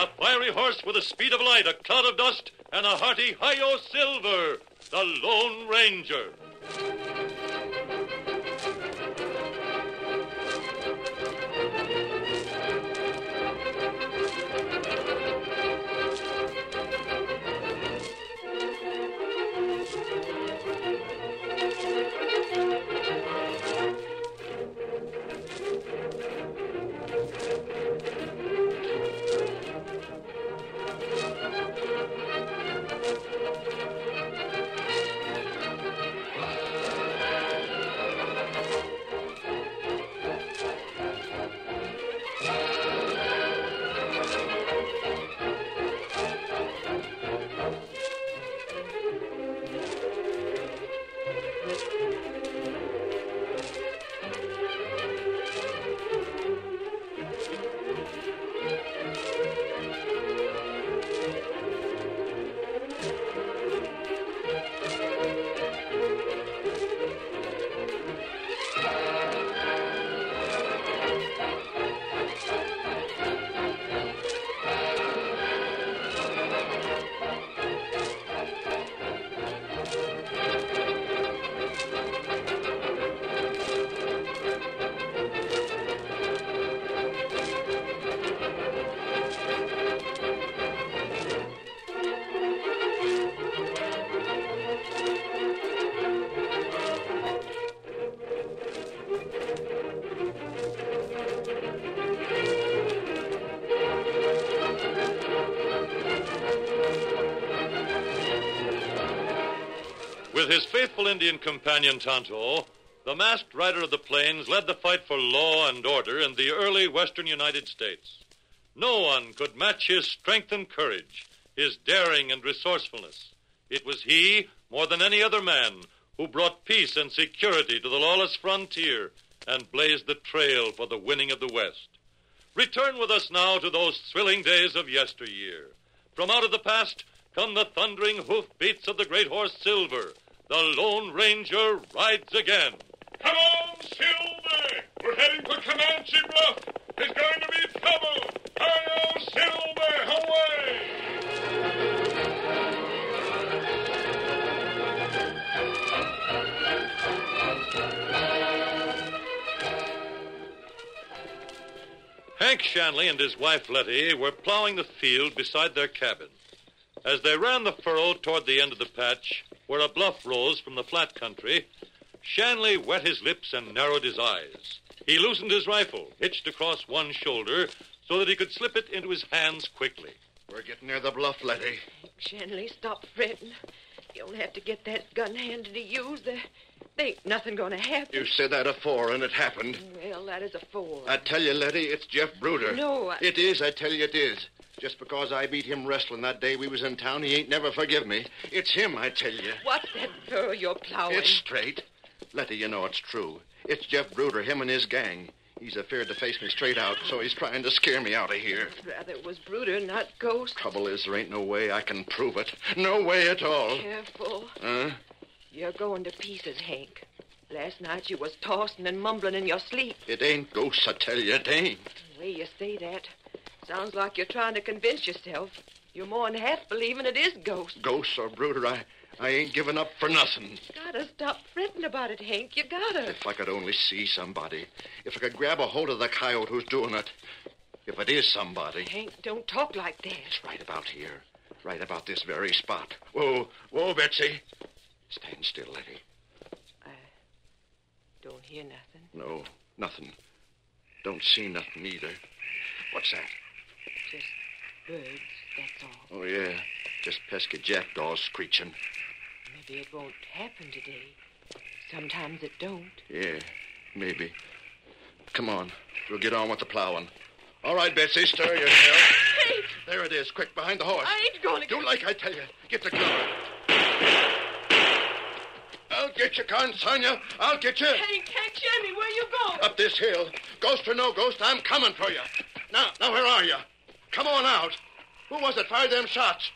A fiery horse with the speed of light, a cloud of dust, and a hearty Hi-Yo Silver, the Lone Ranger. With his faithful Indian companion Tonto, the masked rider of the plains led the fight for law and order in the early western United States. No one could match his strength and courage, his daring and resourcefulness. It was he, more than any other man, who brought peace and security to the lawless frontier and blazed the trail for the winning of the West. Return with us now to those thrilling days of yesteryear. From out of the past come the thundering hoofbeats of the great horse Silver. The Lone Ranger rides again. Come on, Silver! We're heading for Comanche Bluff. There's going to be trouble. Hi-yo, Silver! Away! Hank Shanley and his wife Letty were plowing the field beside their cabin. As they ran the furrow toward the end of the patch, where a bluff rose from the flat country, Shanley wet his lips and narrowed his eyes. He loosened his rifle, hitched across one shoulder, so that he could slip it into his hands quickly. We're getting near the bluff, Letty. Shanley, stop fretting. You don't have to get that gun handed to you. There ain't nothing going to happen. You said that afore, and it happened. Well, that is afore. I tell you, Letty, it's Jeff Bruder. No, It is, I tell you it is. Just because I beat him wrestling that day we was in town, he ain't never forgive me. It's him, I tell you. What's that furrow you're plowing? It's straight. Letty, you know it's true. It's Jeff Bruder, him and his gang. He's afeard to face me straight out, so he's trying to scare me out of here. I'd rather it was Bruder, not Ghost. Trouble is, there ain't no way I can prove it. No way at all. Careful. Huh? You're going to pieces, Hank. Last night you was tossing and mumbling in your sleep. It ain't ghosts, I tell you, it ain't. The way you say that, sounds like you're trying to convince yourself. You're more than half believing it is Ghost. Ghosts or Bruder, I ain't giving up for nothing. Gotta stop fretting about it, Hank. You gotta. If I could only see somebody. If I could grab a hold of the coyote who's doing it. If it is somebody. Hank, don't talk like that. It's right about here. Right about this very spot. Whoa, Betsy. Stand still, Letty. I don't hear nothing. No, nothing. Don't see nothing either. What's that? Just birds, that's all. Oh, yeah. Just pesky jackdaws screeching. Maybe it won't happen today. Sometimes it don't. Yeah, maybe. Come on. We'll get on with the plowing. All right, Betsy, stir yourself. Hey! There it is, quick, behind the horse. I ain't going to... Do like I tell you. Get the gun. I'll get you, Sonia. I'll get you. Hank, Shanley, where you going? Up this hill. Ghost or no ghost, I'm coming for you. Now, where are you? Come on out. Who was it fired them shots?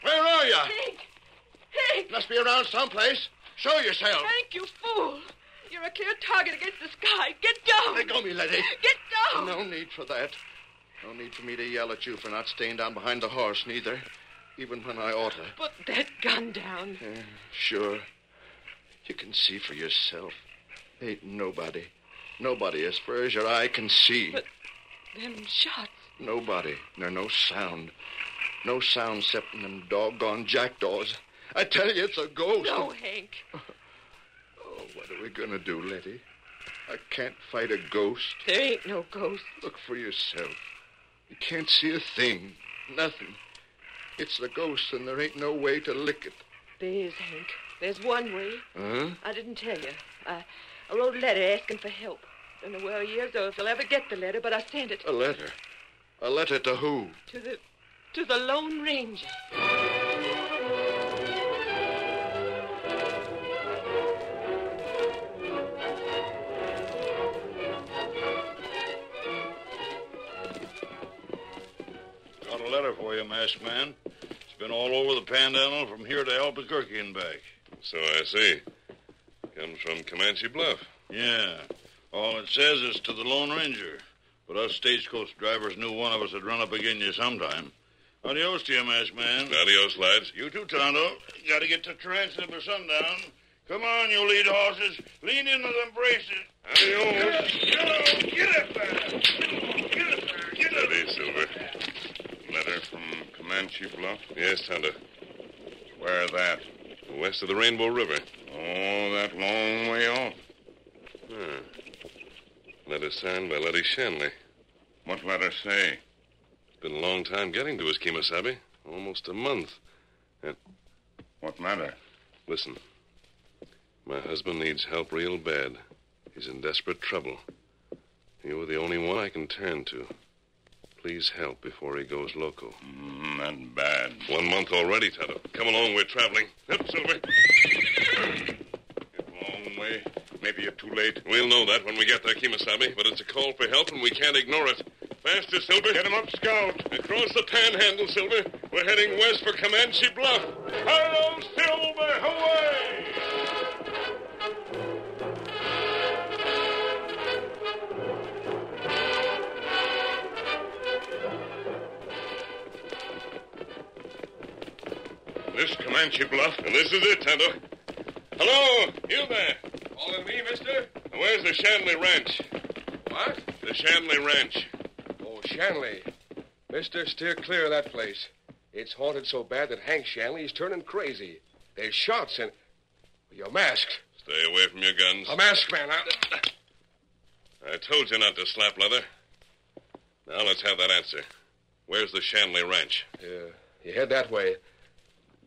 Where are you? Hank! Must be around someplace. Show yourself. Hank, you fool. You're a clear target against the sky. Get down. Let go me, Letty. Get down. No need for that. No need for me to yell at you for not staying down behind the horse, neither. Even when I oughta. Put that gun down. Yeah, sure. You can see for yourself. Ain't nobody as far as your eye can see. But them shots. Nobody. Nor no sound. No sound except them doggone jackdaws. I tell you, it's a ghost. No, Hank. Oh, what are we going to do, Letty? I can't fight a ghost. There ain't no ghost. Look for yourself. You can't see a thing. Nothing. It's the ghost, and there ain't no way to lick it. There is, Hank. There's one way. Huh? I didn't tell you. I wrote a letter asking for help. Don't know where he is or if he'll ever get the letter, but I sent it. A letter? A letter to who? To the Lone Ranger. Got a letter for you, masked man. It's been all over the Panhandle from here to Albuquerque and back. So I see. Comes from Comanche Bluff. Yeah. All it says is to the Lone Ranger. But us stagecoach drivers knew one of us would run up against you sometime. Adios to you, masked man. Adios, lads. You too, Tonto. You gotta get to Transit by sundown. Come on, you lead horses. Lean into them braces. Adios. Get up there. Get up there. Get up Steady, Silver. Letter from Comanche Bluff? Yes, Tonto. Where that? West of the Rainbow River. Oh, that long way off. Letter signed by Letty Shanley. What letter say? It's been a long time getting to us, Kemosabe. Almost a month. What matter? Listen. My husband needs help real bad. He's in desperate trouble. You're the only one I can turn to. Please help before he goes loco. That bad. 1 month already, Tonto. Come along, we're traveling. Up, Silver. It's a long way. Maybe you're too late. We'll know that when we get there, Kemosabe, but it's a call for help and we can't ignore it. Faster, Silver. Get him up, Scout. Across the Panhandle, Silver. We're heading west for Comanche Bluff. Hello, Silver! Away! This Comanche Bluff, and this is it, Tonto. Hello, you there. Calling me, mister? Where's the Shanley Ranch? What? The Shanley Ranch. Oh, Shanley. Mister, steer clear of that place. It's haunted so bad that Hank Shanley is turning crazy. There's shots and... You're masked. Stay away from your guns. A masked man. I told you not to slap leather. Now let's have that answer. Where's the Shanley Ranch? You head that way.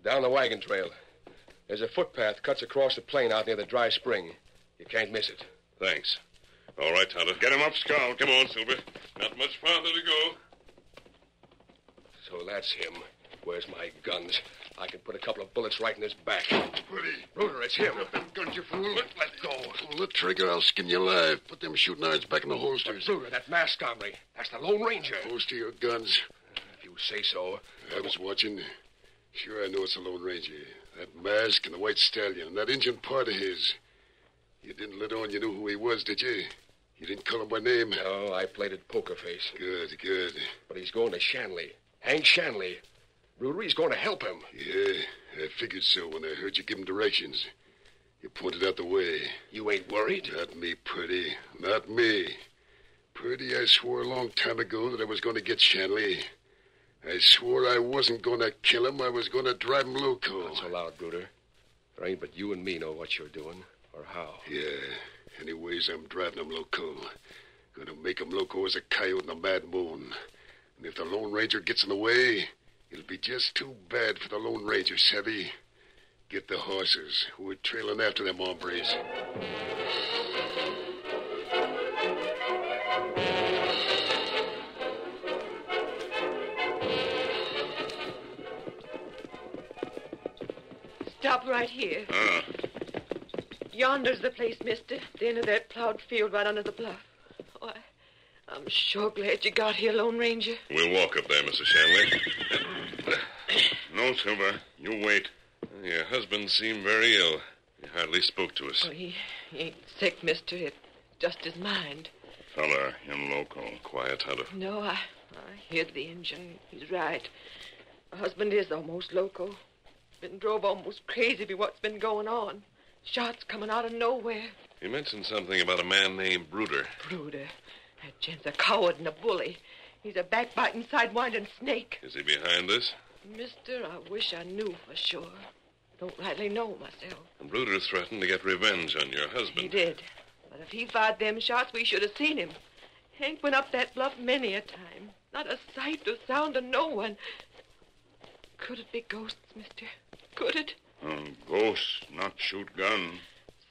Down the wagon trail. There's a footpath cuts across the plain out near the dry spring. You can't miss it. Thanks. All right, Tonto. Get him up, Scout. Come on, Silver. Not much farther to go. So that's him. Where's my guns? I can put a couple of bullets right in his back. Pretty. Bruder, it's him. Them guns, you fool. Let go. Pull the trigger, I'll skin you alive. Put them shooting irons back in the holsters. Bruder, that masked hombre. That's the Lone Ranger. Holster your guns. If you say so. I was watching. Sure, I know it's the Lone Ranger. That mask and the white stallion and that Injun part of his. You didn't let on you knew who he was, did you? You didn't call him by name? No, I played it poker face. Good, good. But he's going to Shanley. Hank Shanley. Bruder, he's going to help him. Yeah, I figured so when I heard you give him directions. You pointed out the way. You ain't worried? Not me, Purdy. Not me. Purdy, I swore a long time ago that I was going to get Shanley. I swore I wasn't going to kill him. I was going to drive him loco. Not so loud, Bruder. There ain't but you and me know what you're doing or how. Yeah. Anyways, I'm driving him loco. Going to make him loco as a coyote in the mad moon. And if the Lone Ranger gets in the way, it'll be just too bad for the Lone Ranger, savvy? Get the horses. We're trailing after them hombres. Stop right here. Yonder's the place, mister. The end of that plowed field right under the bluff. Oh, I'm sure glad you got here, Lone Ranger. We'll walk up there, Mrs. Shanley. No, Silver. You wait. Your husband seemed very ill. He hardly spoke to us. Oh, he ain't sick, mister. It's just his mind. Fella in loco. Quiet, Tonto. No, I hid the engine. He's right. My husband is almost loco. Been drove almost crazy by what's been going on. Shots coming out of nowhere. You mentioned something about a man named Bruder. Bruder. That gent's a coward and a bully. He's a backbiting, sidewinding snake. Is he behind this? Mister, I wish I knew for sure. Don't rightly know myself. And Bruder threatened to get revenge on your husband. He did. But if he fired them shots, we should have seen him. Hank went up that bluff many a time. Not a sight or sound of no one. Could it be ghosts, mister? Could it? Ghosts, not shoot gun.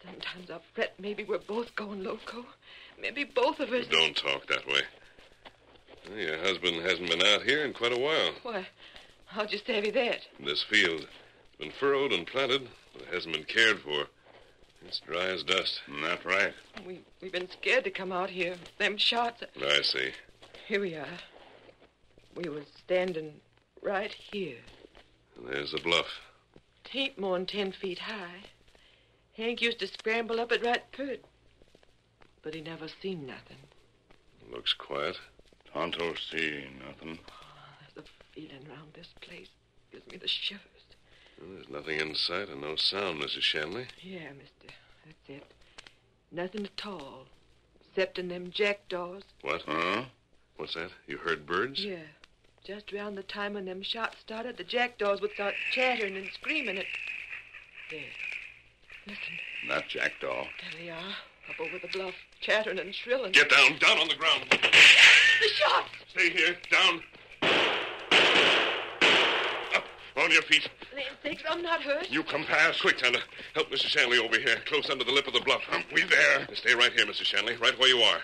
Sometimes I fret maybe we're both going loco. Maybe both of us. Don't talk that way. Your husband hasn't been out here in quite a while. Why, how'd you savvy that? This field has been furrowed and planted, but it hasn't been cared for. It's dry as dust. That right. We've been scared to come out here. Them shots. I see. Here we are. We was standing right here. And there's the bluff. 'Tain't more'n 10 feet high. Hank used to scramble up it right pert. But he never seen nothing. Looks quiet. Tonto see nothing. There's a feeling around this place. Gives me the shivers. Well, there's nothing in sight and no sound, Mrs. Shanley. Yeah, mister. That's it. Nothing at all. Except in them jackdaws. What? Huh? What's that? You heard birds? Yeah. Just around the time when them shots started, the jackdaws would start chattering and screaming at... There. Listen. That jackdaw. There they are. Up over the bluff. Chattering and shrilling. Get down. Down on the ground. The shots! Stay here. Down. Up. On your feet. Land sakes, I'm not hurt. You come past. Quick, Tonto. Help Mrs. Shanley over here, close under the lip of the bluff. We there. Stay right here, Mrs. Shanley, right where you are.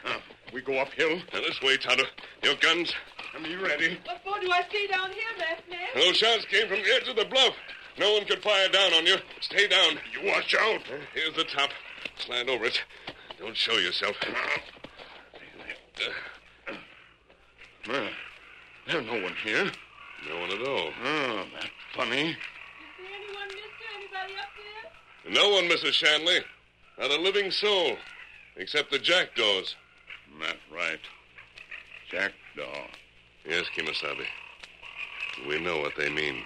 We go uphill. Now, this way, Tonto. Your guns. Me ready. What for do I stay down here, left man? Those shots came from the edge of the bluff. No one could fire down on you. Stay down. You watch out. Here's the top. Slide over it. Don't show yourself. There's no one here. No one at all. That's funny. Is there anyone, mister? Anybody up there? No one, Mrs. Shanley. Not a living soul. Except the jackdaws. That's right. Jackdaw. Yes, Kimasabi. We know what they mean.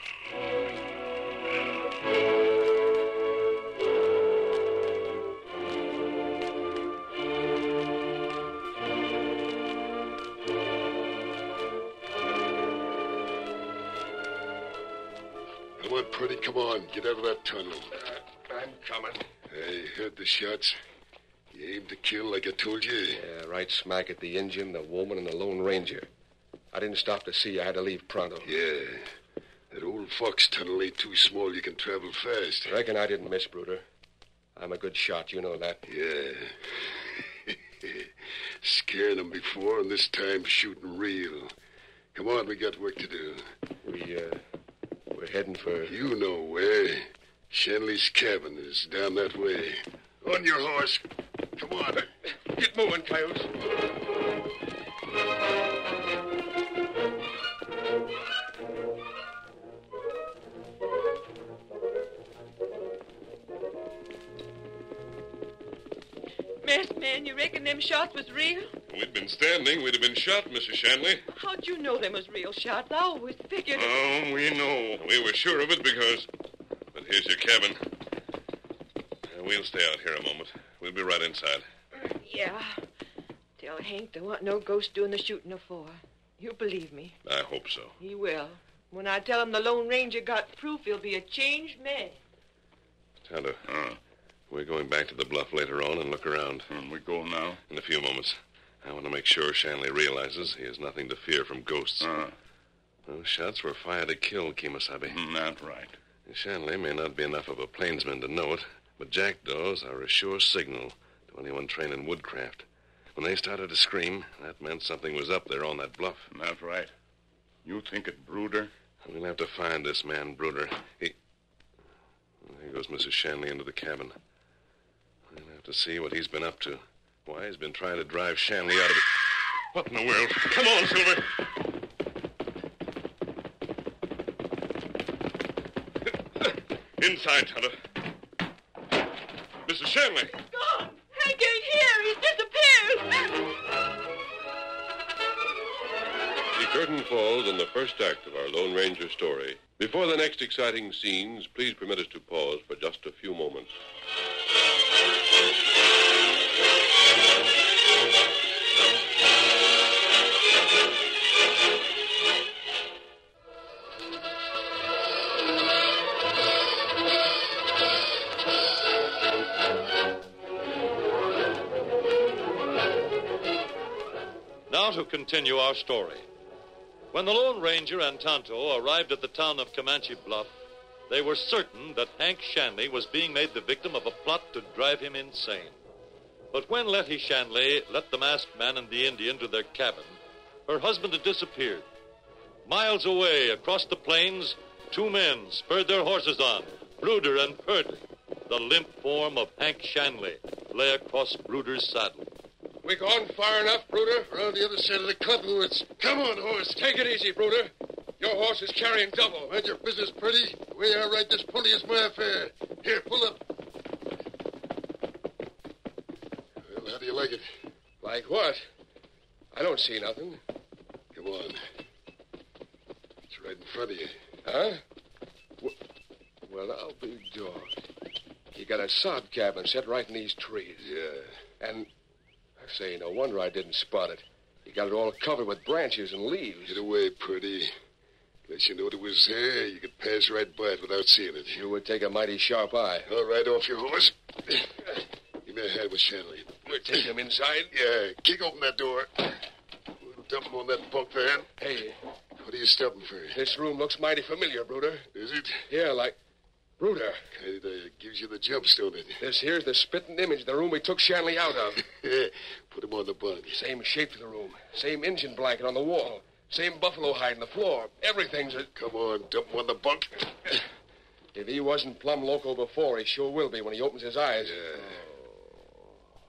Come on, Purdy, come on. Get out of that tunnel. I'm coming. I heard the shots. You aimed to kill like I told you. Yeah, right smack at the engine, the woman, and the Lone Ranger. I didn't stop to see you. I had to leave pronto. Yeah. That old Fox tunnel ain't too small. You can travel fast. I reckon I didn't miss, Bruder. I'm a good shot. You know that. Yeah. Scaring them before, and this time shooting real. Come on, we got work to do. We're heading for... You know where. Shanley's cabin is down that way. On your horse. Come on. Get moving, Coyotes. Masked man, you reckon them shots was real? If we'd been standing, we'd have been shot, Mrs. Shanley. How'd you know them was real shots? I always figured... Oh, we know. We were sure of it because... But here's your cabin. We'll stay out here a moment. We'll be right inside. Yeah. Tell Hank there wasn't no ghost doing the shooting afore. You believe me. I hope so. He will. When I tell him the Lone Ranger got proof, he'll be a changed man. Tonto, we're going back to the bluff later on and look around. We go now. In a few moments. I want to make sure Shanley realizes he has nothing to fear from ghosts. Those shots were fired to kill Kimasabi. That's right. Shanley may not be enough of a plainsman to know it, but jackdaws are a sure signal to anyone trained in woodcraft. When they started to scream, that meant something was up there on that bluff. That's right. You think it Bruder? We'll have to find this man, Bruder. There goes Mrs. Shanley into the cabin. We'll have to see what he's been up to. Why he's been trying to drive Shanley out of it. What in the world? Come on, Silver. Inside, Tonto. Mrs. Shanley. Gone! Hank ain't here! He's disappeared! He curtain falls on the first act of our Lone Ranger story. Before the next exciting scenes, please permit us to pause for just a few moments. Now to continue our story. When the Lone Ranger and Tonto arrived at the town of Comanche Bluff, they were certain that Hank Shanley was being made the victim of a plot to drive him insane. But when Letty Shanley let the masked man and the Indian to their cabin, her husband had disappeared. Miles away across the plains, two men spurred their horses on, Bruder and Purdy. The limp form of Hank Shanley lay across Bruder's saddle. We gone far enough, Bruder? We're on the other side of the cottonwoods. Come on, horse. Take it easy, Bruder. Your horse is carrying double. Mind your business, Purdy. The way I ride this pony is my affair. Here, pull up. Well, how do you like it? Like what? I don't see nothing. Come on. It's right in front of you. Huh? Well, I'll be dogged. You got a sod cabin set right in these trees. Yeah. And, I say, no wonder I didn't spot it. You got it all covered with branches and leaves. Get away, Purdy. Unless you knew it was there, you could pass right by it without seeing it. You would take a mighty sharp eye. All right, off your horse. Give me a hand with Shanley. We'll take him inside. Yeah, kick open that door. We'll dump him on that bunk there. Hey, What are you stopping for? this room looks mighty familiar, Bruder. Is it? Yeah, like... Bruder, Kind of gives you the jumps, don't it? this here's the spitting image of the room we took Shanley out of. Put him on the bunk. Same shape to the room. Same Injun blanket on the wall. Same buffalo hide on the floor. Everything's a... Come on, dump him on the bunk. If he wasn't plumb loco before, he sure will be when he opens his eyes. Yeah.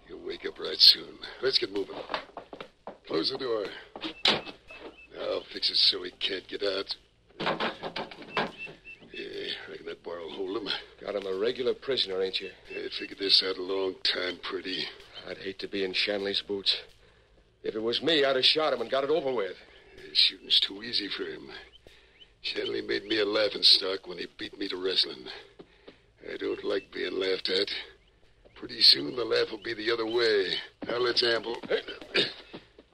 You'll wake up right soon. Let's get moving. Close the door. Now fix it so he can't get out. Yeah, reckon that bar will hold him. Got him a regular prisoner, ain't you? I figured this out a long time, Purdy. I'd hate to be in Shanley's boots. If it was me, I'd have shot him and got it over with. Shooting's too easy for him. Shanley made me a laughingstock when he beat me to wrestling. I don't like being laughed at. Pretty soon the laugh will be the other way. Now let's amble.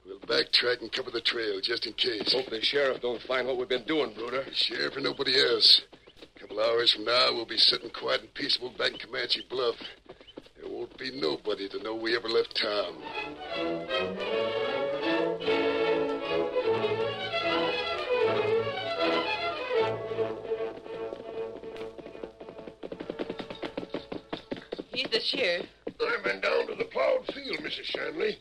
We'll backtrack and cover the trail just in case. Hope the sheriff don't find what we've been doing, Bruder. The sheriff or nobody else. A couple hours from now, we'll be sitting quiet and peaceable back in Comanche Bluff. There won't be nobody to know we ever left town. He's the sheriff. I've been down to the plowed field, Mrs. Shanley.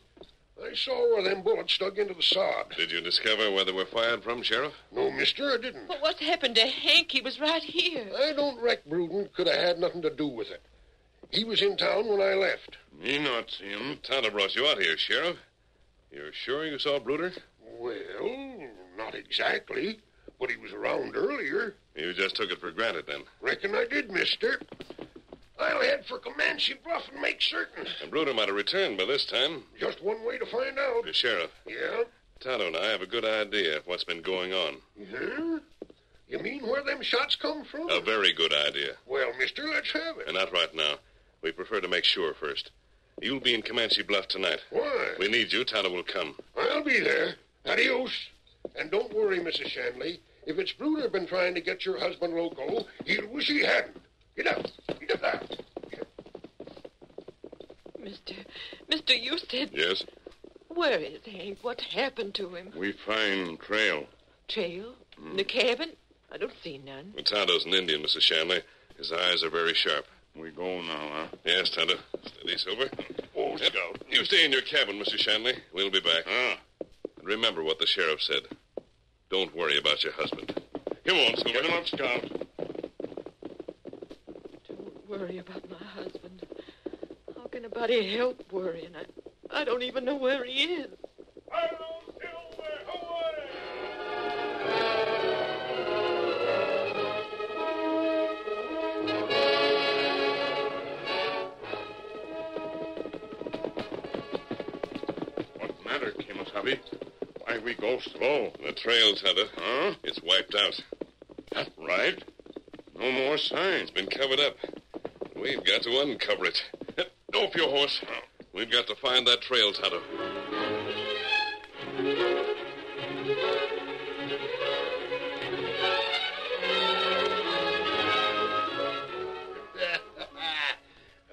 I saw where them bullets dug into the sod. Did you discover where they were fired from, Sheriff? No, mister, I didn't. But what's happened to Hank? He was right here. I don't reckon Bruden could have had nothing to do with it. He was in town when I left. Me not see him. Tonto brought you out here, Sheriff. You're sure you saw Bruder? Well, not exactly, but he was around earlier. You just took it for granted, then. Reckon I did, mister. I'll head for Comanche Bluff and make certain. And Bruder might have returned by this time. Just one way to find out. The Sheriff, Yeah? Tonto and I have a good idea of what's been going on. Yeah? You mean where them shots come from? A very good idea. Well, mister, let's have it. And not right now. We prefer to make sure first. You'll be in Comanche Bluff tonight. Why? We need you. Tonto will come. I'll be there. Adios. And don't worry, Mrs. Shanley. If it's Bruder been trying to get your husband loco, he'll wish he hadn't. Get up. Get up there. Mister, you said... Yes? Where is Hank? What happened to him? We find trail. Trail? In the cabin? I don't see none. Well, Tonto's an Indian, Mrs. Shanley. His eyes are very sharp. We go now, huh? Yes, Tonto. Steady, sober. Oh, Scout. You stay in your cabin, Mr. Shanley. We'll be back. Ah. And remember what the sheriff said. Don't worry about your husband. Come on, Silver. Get him up, Scout. Don't worry about my husband. How can anybody help worrying? I don't even know where he is. Hello, Silver. Away! What matter, Kemosabe? Why we go slow? The trail's Hunter. Huh? It's wiped out. That right? No more signs. It's been covered up. We've got to uncover it. Off your horse. We've got to find that trail's Hunter.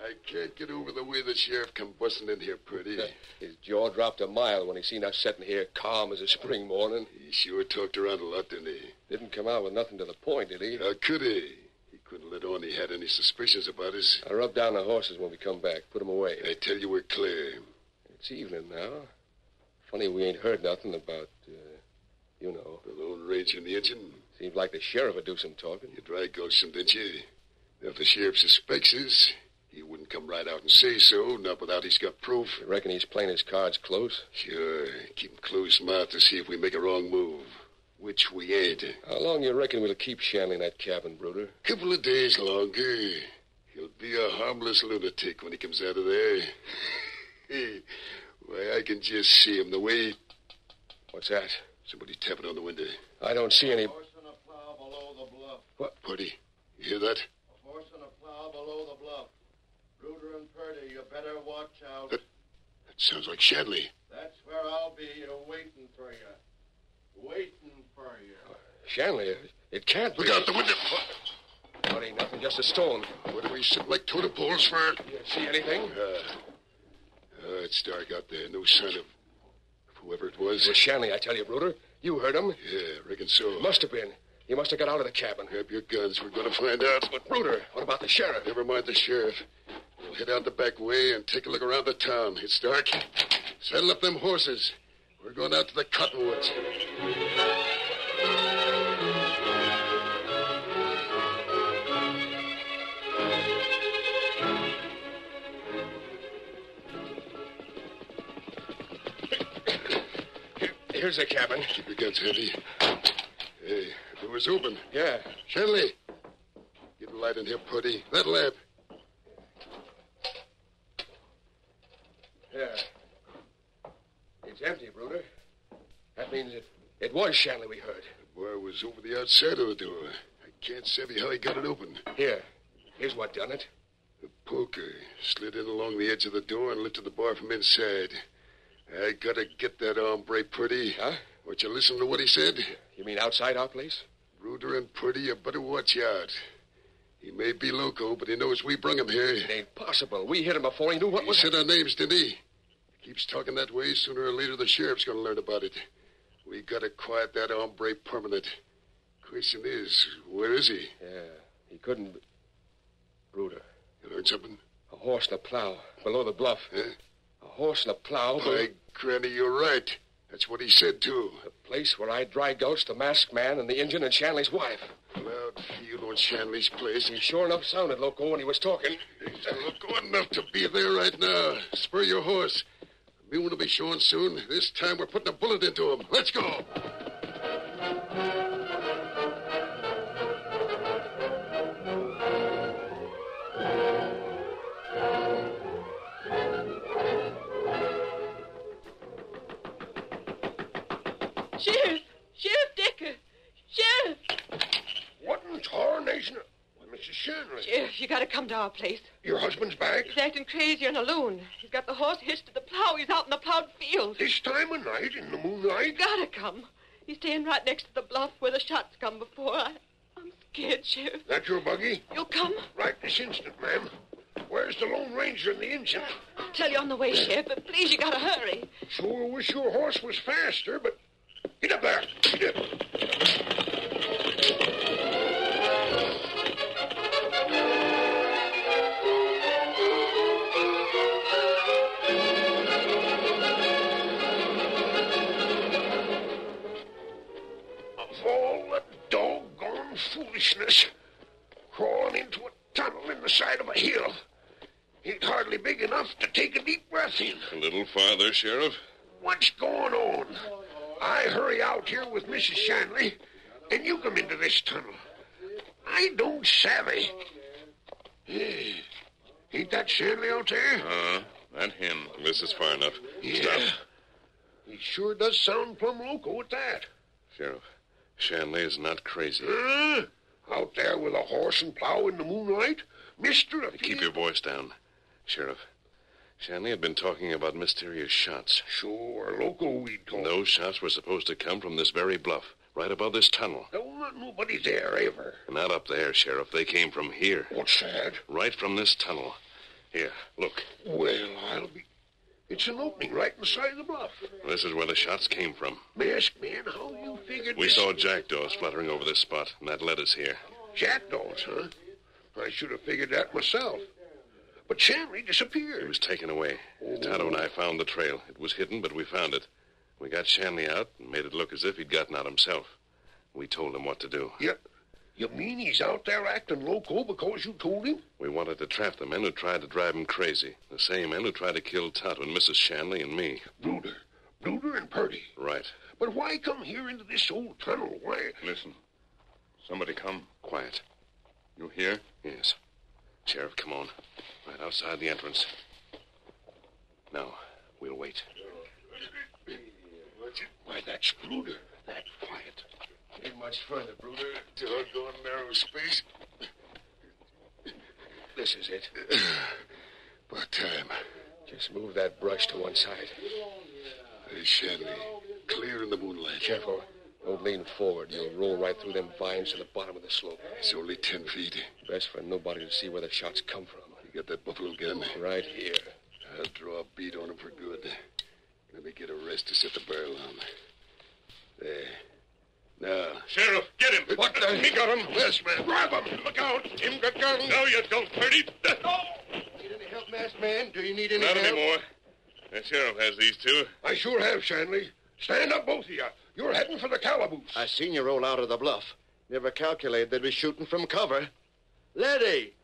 I can't get over the way the sheriff come busting in here, Purdy. His jaw dropped a mile when he seen us sitting here calm as a spring morning. He sure talked around a lot, didn't he? Didn't come out with nothing to the point, did he? How could he? He couldn't let on he had any suspicions about us. I rubbed down the horses when we come back. Put them away. I tell you we're clear. It's evening now. Funny we ain't heard nothing about, you know. The Lone Ranger and the engine. Seems like the sheriff would do some talking. You dry gulched him, didn't you? If the sheriff suspects us, he wouldn't come right out and say so, not without he's got proof. You reckon he's playing his cards close? Sure. Keep him close-mouthed to see if we make a wrong move. Which we ain't. How long you reckon we'll keep Shanley in that cabin, Bruder? Couple of days longer. He'll be a harmless lunatic when he comes out of there. Why, I can just see him the way... What's that? Somebody tapping on the window. I don't see any... Horse and a plow below the bluff. What? Purdy, you hear that? A horse and a plow below the bluff. Bruder and Purdy, you better watch out. That sounds like Shanley. That's where I'll be waiting for you. Waiting for you. Shanley, it can't Look be. out the window. What, ain't nothing, just a stone. What do we sit like totem poles for? You see anything? It's dark out there. No sign of whoever it was. It was Shanley, I tell you, Bruder. You heard him. Yeah, reckon so. Must have been. He must have got out of the cabin. Grab your guns. We're going to find out. But, Bruder, what about the sheriff? Never mind the sheriff. We'll head out the back way and take a look around the town. It's dark. Saddle up them horses. We're going out to the cottonwoods. Here's the cabin. Keep your guns handy. Hey, the door's open. Yeah. Shanley, get a light in here, Purdy. That lamp. Yeah. It's empty, Bruder. That means it was Shanley we heard. The bar was over the outside of the door. I can't savvy how he got it open. Here's what done it. The poker slid in along the edge of the door and lifted the bar from inside. I gotta get that hombre, Purdy. Huh? Won't you listen to what he said? You mean outside our place? Bruder and Purdy, you better watch out. He may be loco, but he knows we brung him here. It ain't possible. We hit him before he knew what He was... said our names, didn't he? He keeps talking that way. Sooner or later, the sheriff's gonna learn about it. We gotta quiet that hombre permanent. Question is, where is he? Yeah, he couldn't... Bruder, You learned something? a horse and a plow below the bluff. Huh? A horse and a plow... By Granny, you're right. That's what he said, too. The place where I dry gulched the masked man and the Injun and Shanley's wife. Loud field on Shanley's place. He sure enough sounded loco when he was talking. He's loco enough to be there right now. Spur your horse. The moon will be showing soon. This time we're putting a bullet into him. Let's go. Sheriff! Sheriff Decker! Sheriff! What in tarnation? Why, Mrs. Shanley, Sheriff, you gotta come to our place. your husband's back? He's acting crazy in a loon. He's got the horse hitched to the plow. He's out in the plowed field. This time of night in the You moonlight? gotta come. He's staying right next to the bluff where the shots come before. I'm scared, Sheriff. That your buggy? You'll come? Right this instant, ma'am. Where's the Lone Ranger and the engine? I'll tell you on the way, Sheriff, but please, you gotta hurry. Sure wish your horse was faster, but... Get up there. Get up. Of all the doggone foolishness, crawling into a tunnel in the side of a hill. Ain't hardly big enough to take a deep breath in. A little farther, Sheriff. What's going on? I hurry out here with Mrs. Shanley, and you come into this tunnel. I don't savvy. Hey, ain't that Shanley out there? That him. This is far enough. Yeah. Stop. He sure does sound plumb loco at that. Sheriff, Shanley is not crazy. Out there with a horse and plow in the moonlight? Mister, Keep your voice down. Sheriff, Shanley had been talking about mysterious shots. Sure, loco we'd talk. And those shots were supposed to come from this very bluff, right above this tunnel. There wasn't nobody there, ever. Not up there, Sheriff. They came from here. What's that? Right from this tunnel. Here, look. Well, I'll be... It's an opening right in the side of the bluff. This is where the shots came from. Masked man, how you figured We this... saw jackdaws fluttering over this spot, and that led us here. Jackdaws, huh? I should have figured that myself. But Shanley disappeared. He was taken away. Tonto and I found the trail. It was hidden, but we found it. We got Shanley out and made it look as if he'd gotten out himself. We told him what to do. Yep. You mean he's out there acting loco because you told him? We wanted to trap the men who tried to drive him crazy. The same men who tried to kill Tonto and Mrs. Shanley and me. Bruder and Purdy. Right. But why come here into this old tunnel? Why... Listen. Somebody come. Quiet. You hear? Yes. Sheriff, come on. Right outside the entrance. Now, we'll wait. Why, that's Bruder. That quiet. Ain't much further, Bruder. Doggone narrow space. This is it. About time. Just move that brush to one side. There's Shanley. Clear in the moonlight. Careful. Don't lean forward. You'll roll right through them vines to the bottom of the slope. It's only 10 feet. Best for nobody to see where the shots come from. You got that buffalo gun? Right here. I'll draw a bead on him for good. Let me get a rest to set the barrel on. There. Now. Sheriff, get him. What the... He got him. Yes, man. Grab him. Look out. Him got gun. No, you don't, Purdy. No. Need any help, masked man? Do you need any Not help? anymore. The sheriff has these two. I sure have, Shanley. Stand up, both of you. You're heading for the calaboose. I seen you roll out of the bluff. Never calculated they'd be shooting from cover. Letty!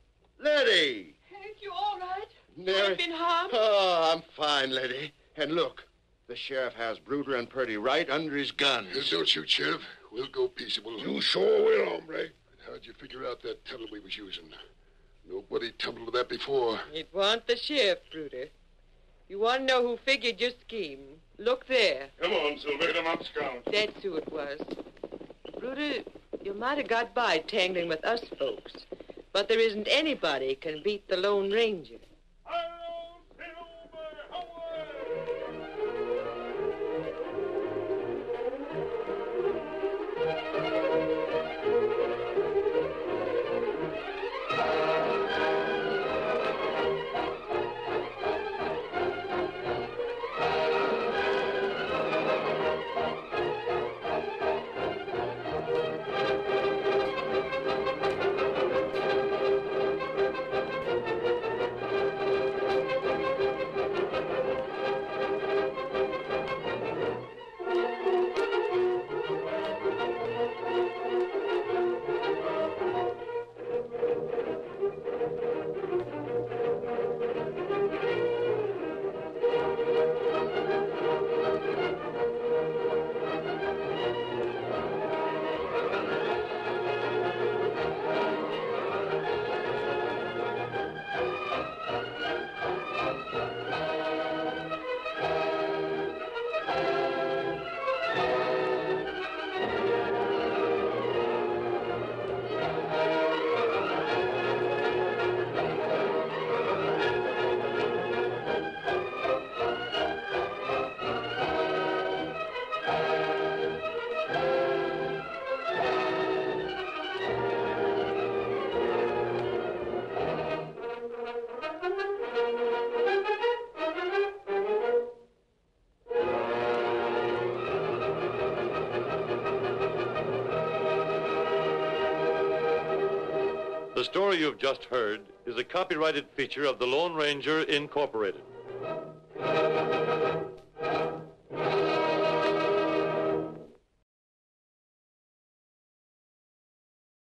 Letty! Hank, you all right? Mary... I've been harmed? Oh, I'm fine, Letty. And look, the sheriff has Bruder and Purdy right under his guns. Don't shoot, Sheriff. We'll go peaceable. You sure will, hombre. How'd you figure out that tunnel we was using? Nobody tumbled to that before. It wasn't the sheriff, Bruder. You want to know who figured your scheme? Look there. Come on, Silver. Them up, Scout. That's who it was. Bruder, you might have got by tangling with us folks, but there isn't anybody can beat the Lone Ranger. The story you've just heard is a copyrighted feature of the Lone Ranger Incorporated.